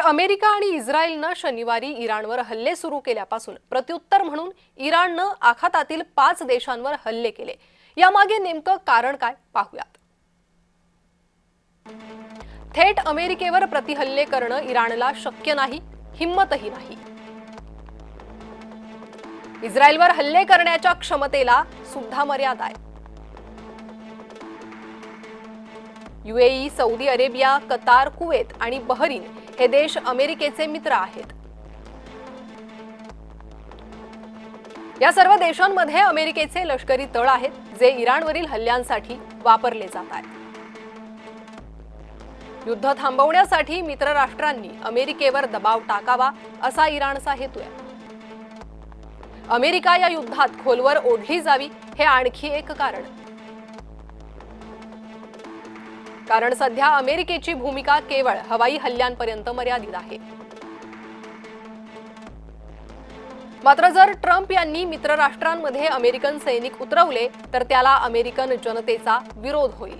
America आणि इस्रायलनं शनिवारी इराणवर हल्ले सुरू केल्यापासून प्रत्युत्तर म्हणून इराणनं आखातातील 5 देशांवर हल्ले केले। यामागे नेमकं कारण काय पाहूयात। थेट अमेरिकेवर प्रतिहल्ले करणं इराणला शक्य नाही, हिम्मतही नाही। इस्रायलवर हल्ले करण्याच्या क्षमतेला सुद्धा मर्यादा आहे। UAE, Saudi Arabia, Qatar, Kuwait आणि बहरीन हे देश अमेरिकेचे मित्र आहेत। या सर्व देशांमध्ये अमेरिकेचे लष्करी तळ आहेत, जे इराणवरील हल्ल्यांसाठी वापरले जात आहेत। युद्ध थांबवण्यासाठी मित्र राष्ट्रांनी अमेरिकेवर दबाव टाकावा असा इराणचा हेतू आहे। अमेरिका या युद्धात खोलवर ओढली जावी हे आणखी एक कारण सध्या अमेरिकेची भूमिका केवळ हवाई हल्ल्यांपर्यंत मर्यादित आहे। मात्र जर ट्रम्प यांनी मित्र राष्ट्रांमध्ये अमेरिकन सैनिक उतरवले तर त्याला अमेरिकन जनतेचा विरोध होईल।